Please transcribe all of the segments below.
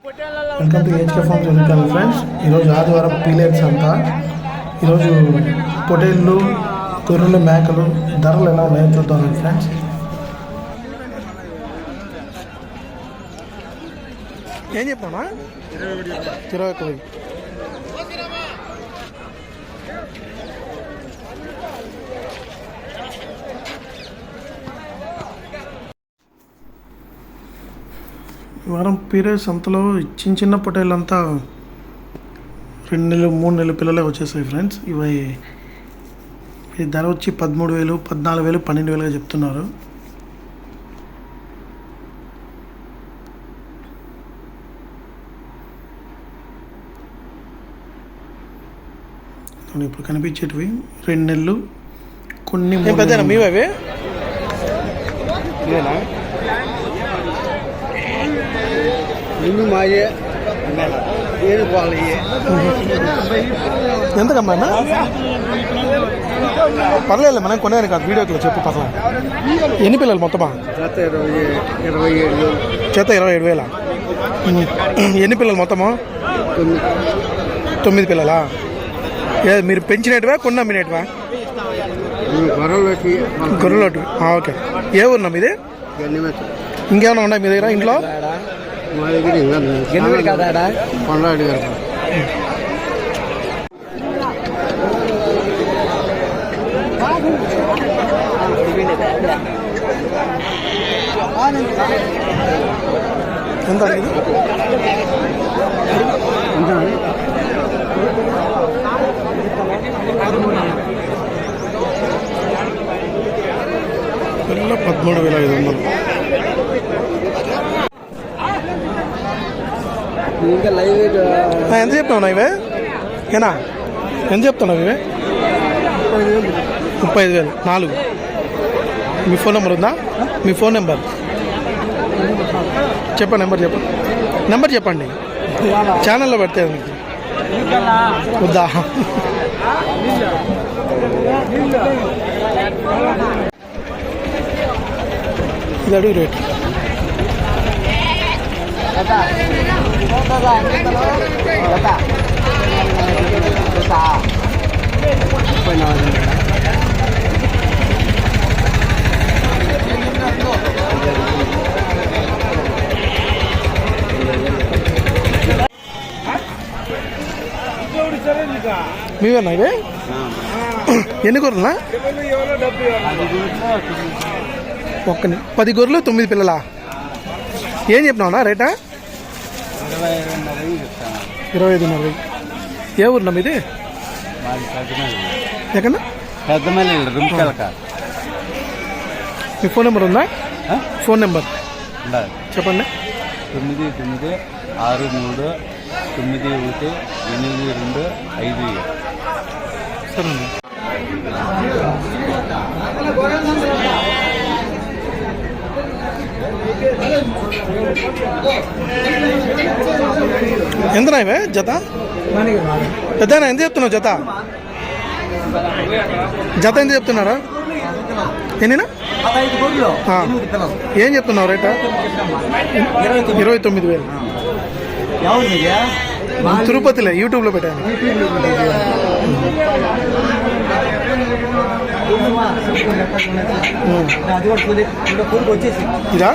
Welcome to HK farms YouTube friends. ఈరోజు ఆదివారం పీలేట్స్ అంతా. ఈరోజు పొటేళ్ళు, గొర్రెలు, మేకలు ధరలు ఎలా ఉన్నాయో చూద్దాం ఫ్రెండ్స్. ఏం చెప్పామా? 21,000. ఈ వారం పీరియడ్ సంతలో చిన్న పొట్టేళ్ళంతా 2 నెలలు 3 నెలల పిల్లలే వచ్చేసాయి ఫ్రెండ్స్. ఇవి ధర వచ్చి 13,000, 14,000, 12,000గా చెప్తున్నారు. ఇప్పుడు కనిపించేటివి 2 నెలలు, కొన్ని మీవే ఎంతకమ్మా? పర్లేదు, మనం కొనేది కాదు, వీడియోకి చెప్పు. పర్లేదు. ఎన్ని పిల్లలు మొత్తమా? చేత 27,000. ఎన్ని పిల్లలు మొత్తము? 9 పిల్లలా? మీరు పెంచినట్టువా, కొన్ని అమ్మినట్టువా? గొర్రెలోటి. ఓకే. ఏ ఊరున్నా మీది? ఇంకేమైనా ఉన్నాయి మీ దగ్గర ఇంట్లో? ఎంత పిల్ల 13,500. ఎంత చెప్తున్నావు ఇవే? ఏనా ఎంత చెప్తున్నావు ఇవే? 35,000. 4. మీ ఫోన్ నెంబర్ ఉందా? మీ ఫోన్ నెంబర్ చెప్పండి. నెంబర్ చెప్పండి. ఛానల్లో పెడితే మీకు వద్దా? ఇది అడుగు రేట్. మీవేనా ఇవే? ఎన్ని గొర్రెలా? 10 గొర్రెలు, 9 పిల్లలా? ఏం చెప్పినావునా రేటా? 25,000. ఏ ఊరున్నా మీది? ఎక్కడన్నా? మీ ఫోన్ నెంబర్ ఉందా? ఫోన్ నెంబర్ చెప్పండి. 9963918257. సరే. ఎంతనా ఇవే జత? పెద్దనా ఎంత చెప్తున్నావు జత? ఎంత చెప్తున్నారా? ఎన్నినా? ఏం చెప్తున్నావు రేటా? 29,000. తిరుపతిలో యూట్యూబ్లో పెట్టాను. ఇదా?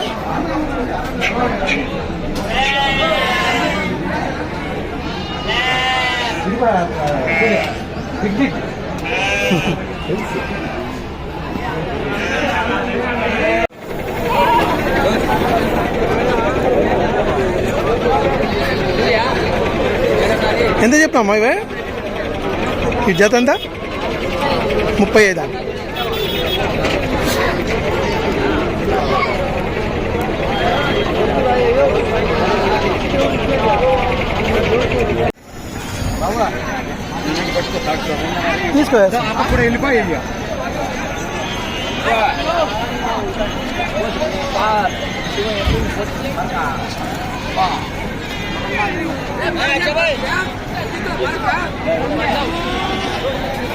ఎంత చెప్పామా ఇవే? ఈ జత ఎంత? 35. తీసుకో, అప్పుడు వెళ్ళిపోయి.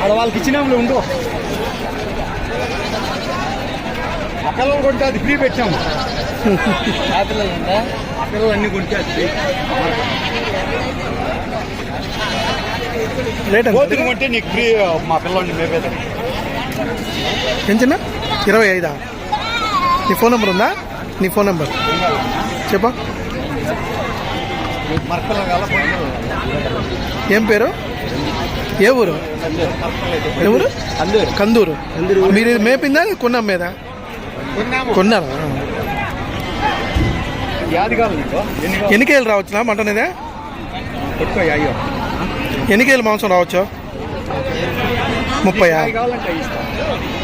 ఆడ వాళ్ళకి ఇచ్చినాములే ఉండు. ఆ పిల్లలు కొంటే అది ఫ్రీ పెట్టాము. ఆ పిల్లలు ఉందా? ఆ పిల్లలు అన్ని కొంటే అది ఫ్రీ. రేట్ ఎంత? కోతులు కొంటే నీకు ఫ్రీ. మా పిల్లల్ని మేపేది ఏం చిన్న 25. నీ ఫోన్ నెంబర్ ఉందా? నీ ఫోన్ నెంబర్ చెప్పా. మరకలు కాల ఏం పేరు? ఏ ఊరు? ఎవరు? కందూరు. మీరు ఇది మేపిందా కొన్నాం మీద? కొన్నారా? యాది కావాలి నీకు? ఎన్ని కేజీలు రావచ్చునా మటన్ ఇదే? కొట్టుకో అయ్యో. ఎన్ని కేజీలు మాంసం రావచ్చు? 30. కావాలంటే ఇస్తాను.